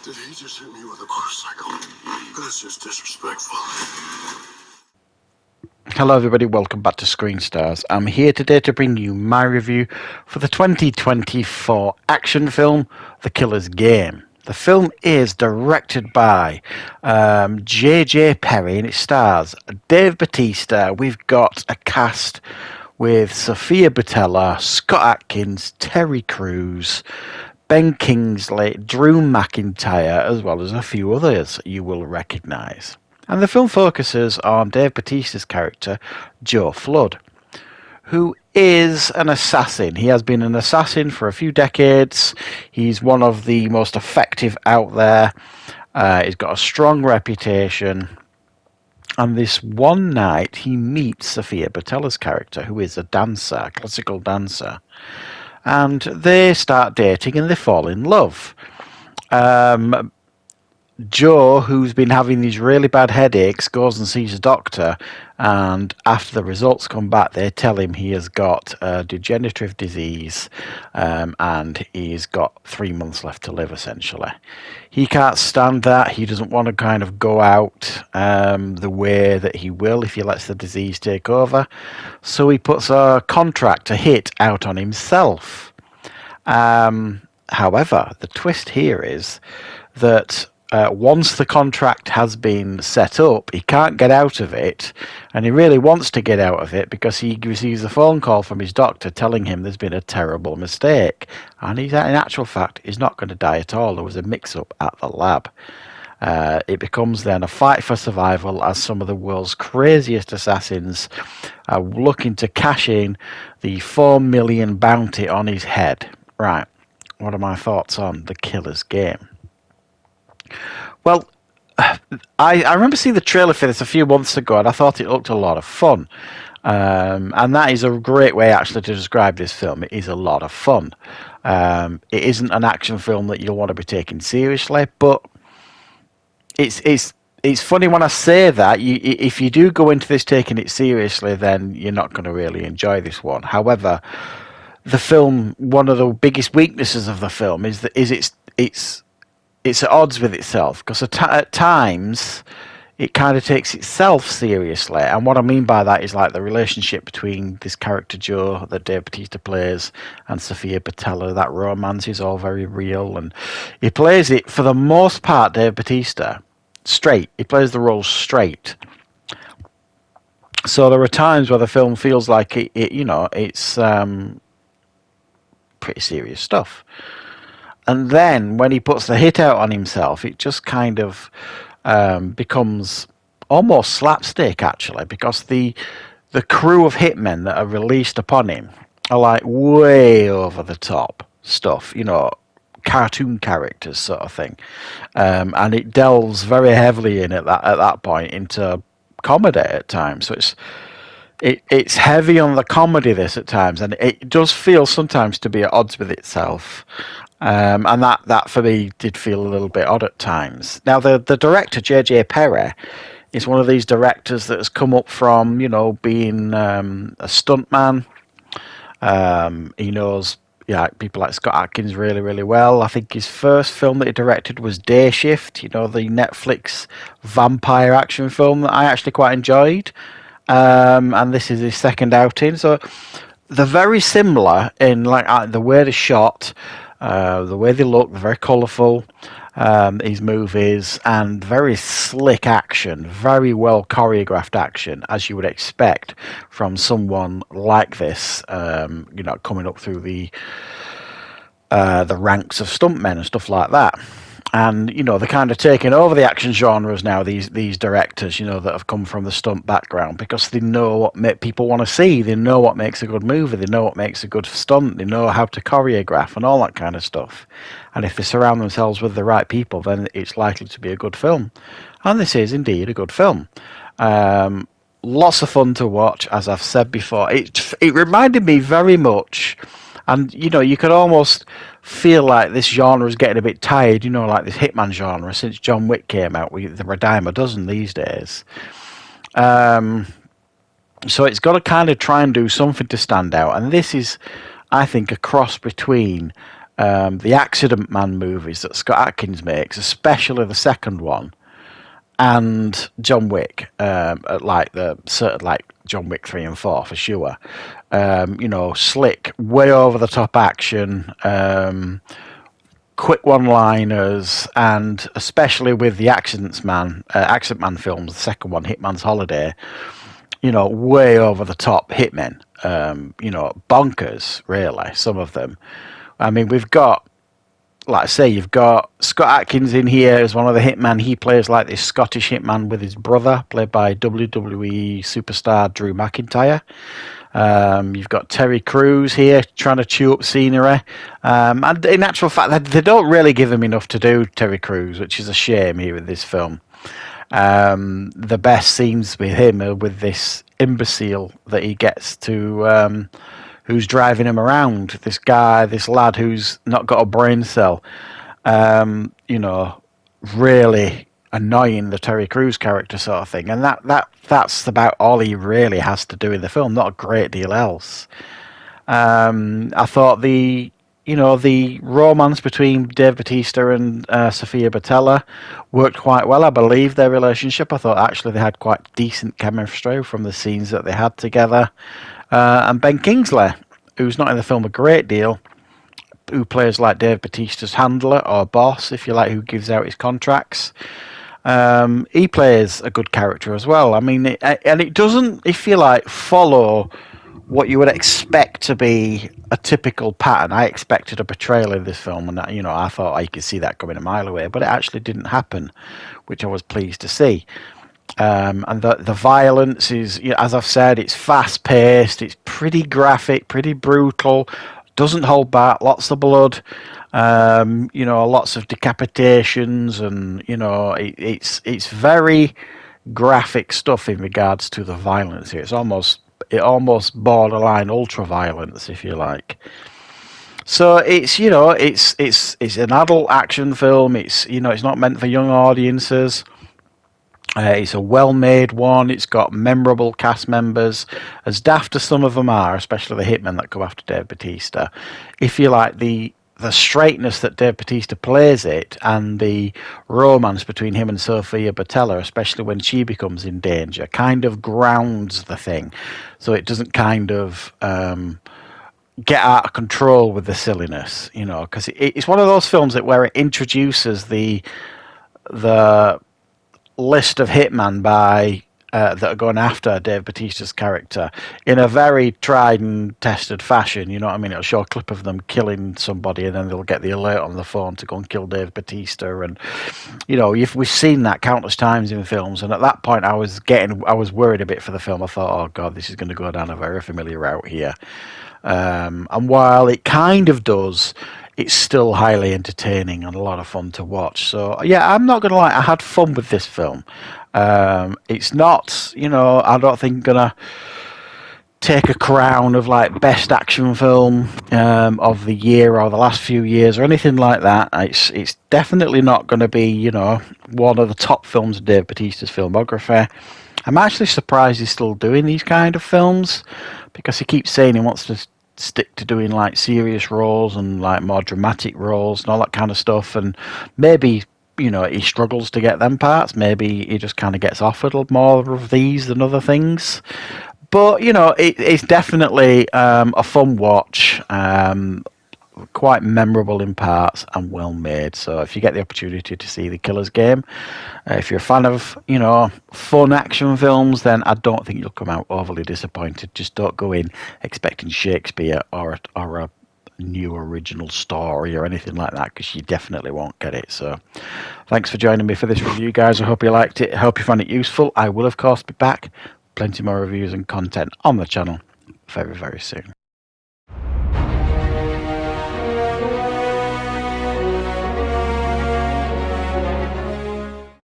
Did he just hit me with a motorcycle? That's just disrespectful. Hello everybody, welcome back to Screenstars. I'm here today to bring you my review for the 2024 action film, The Killer's Game. The film is directed by J.J. Perry and it stars Dave Bautista. We've got a cast with Sophia Boutella, Scott Adkins, Terry Crews, Ben Kingsley, Drew McIntyre, as well as a few others you will recognise. And the film focuses on Dave Bautista's character, Joe Flood, who is an assassin. He has been an assassin for a few decades. He's one of the most effective out there. He's got a strong reputation. And this one night, he meets Sophia Boutella's character, who is a dancer, a classical dancer. And they start dating and they fall in love. Joe, who's been having these really bad headaches, goes and sees a doctor, and after the results come back, they tell him he has got a degenerative disease, and he's got 3 months left to live, essentially. He can't stand that. He doesn't want to kind of go out the way that he will if he lets the disease take over. So he puts a contract, a hit, out on himself. However, the twist here is that once the contract has been set up, he can't get out of it, and he really wants to get out of it because he receives a phone call from his doctor telling him there's been a terrible mistake, and he's, in actual fact, he's not going to die at all. There was a mix-up at the lab. It becomes then a fight for survival as some of the world's craziest assassins are looking to cash in the $4 million bounty on his head. Right, what are my thoughts on The Killer's Game? Well, I remember seeing the trailer for this a few months ago, and I thought it looked a lot of fun. And that is a great way, actually, to describe this film. It is a lot of fun. It isn't an action film that you'll want to be taken seriously, but it's funny when I say that. If you do go into this taking it seriously, then you're not going to really enjoy this one. However, the film, one of the biggest weaknesses of the film is that it's at odds with itself, because at times it kind of takes itself seriously. And what I mean by that is like the relationship between this character Joe that Dave Bautista plays and Sophia Boutella. That romance is all very real, and he plays it for the most part, Dave Bautista, straight. He plays the role straight. So there are times where the film feels like it's pretty serious stuff. And then when he puts the hit out on himself, it just kind of becomes almost slapstick, actually, because the crew of hitmen that are released upon him are like way over the top stuff, cartoon characters sort of thing. And it delves very heavily in at that point into comedy at times. So it's heavy on the comedy this at times, and it does feel sometimes to be at odds with itself. And that for me did feel a little bit odd at times. Now the director J.J. Perry is one of these directors that has come up from being a stuntman. He knows people like Scott Adkins really, really well. I think his first film that he directed was Day Shift, the Netflix vampire action film that I actually quite enjoyed. And this is his second outing. So they're very similar in the way they're shot. The way they look, they're very colourful, these movies, and very slick action, very well choreographed action, as you would expect from someone like this, coming up through the ranks of stuntmen and stuff like that. And, they're kind of taking over the action genres now, these directors, that have come from the stunt background, because they know what people want to see. They know what makes a good movie. They know what makes a good stunt. They know how to choreograph and all that kind of stuff. And if they surround themselves with the right people, then it's likely to be a good film. And this is indeed a good film. Lots of fun to watch, as I've said before. It reminded me very much, and, you could almost feel like this genre is getting a bit tired, like this hitman genre, since John Wick came out. There are a dime a dozen these days. So it's got to kind of try and do something to stand out. And this is, I think, a cross between the Accident Man movies that Scott Adkins makes, especially the second one, and John Wick, like John Wick 3 and 4 for sure. Slick, way over the top action, quick one-liners, and especially with the Accident Man films, the second one, Hitman's Holiday, way over the top hitmen, bonkers, really, some of them. I mean, we've got, like I say, you've got Scott Adkins in here as one of the hitmen. He plays like this Scottish hitman with his brother, played by WWE superstar Drew McIntyre. You've got Terry Crews here trying to chew up scenery. And in actual fact, they don't really give him enough to do, Terry Crews, which is a shame here in this film. The best scenes with him are with this imbecile that he gets to, who's driving him around. This lad who's not got a brain cell. Really annoying, the Terry Crews character sort of thing. And that's about all he really has to do in the film, not a great deal else. I thought the romance between Dave Bautista and Sofia Boutella worked quite well. I believe their relationship. I thought actually they had quite decent chemistry from the scenes that they had together. And Ben Kingsley, who's not in the film a great deal, who plays like Dave Bautista's handler or boss, if you like, who gives out his contracts. He plays a good character as well. I mean, it doesn't, if you like, follow what you would expect to be a typical pattern. I expected a betrayal in this film, and I thought I could see that coming a mile away, but it actually didn't happen, which I was pleased to see. And the violence is, as I've said, it's fast paced, it's pretty graphic, pretty brutal, doesn't hold back, lots of blood, lots of decapitations, and it's very graphic stuff in regards to the violence here. It almost borderline ultra violence, if you like. So it's an adult action film. It's not meant for young audiences. It's a well-made one. It's got memorable cast members, as daft as some of them are, especially the hitmen that come after Dave Bautista. If you like, the straightness that Dave Bautista plays it, and the romance between him and Sofia Boutella, especially when she becomes in danger, kind of grounds the thing, so it doesn't kind of get out of control with the silliness, because it's one of those films where it introduces the list of hitmen that are going after Dave Bautista's character in a very tried and tested fashion. You know what I mean? It'll show a clip of them killing somebody, and then they'll get the alert on the phone to go and kill Dave Bautista. And we've seen that countless times in films. And at that point, I was worried a bit for the film. I thought, oh god, this is going to go down a very familiar route here. And while it kind of does, it's still highly entertaining and a lot of fun to watch. So yeah, I'm not gonna lie, I had fun with this film. It's not, I don't think gonna take a crown of like best action film of the year or the last few years or anything like that. It's definitely not going to be one of the top films of Dave Bautista's filmography. I'm actually surprised he's still doing these kind of films, because he keeps saying he wants to stick to doing like serious roles and like more dramatic roles and all that kind of stuff, and maybe he struggles to get them parts. Maybe he just kind of gets offered more of these than other things. But it's definitely a fun watch, quite memorable in parts and well made. So if you get the opportunity to see The Killer's Game, if you're a fan of fun action films, then I don't think you'll come out overly disappointed. Just don't go in expecting Shakespeare or a new original story or anything like that, because you definitely won't get it. So thanks for joining me for this review, guys. I hope you liked it. I hope you found it useful. I will of course be back, plenty more reviews and content on the channel very, very soon.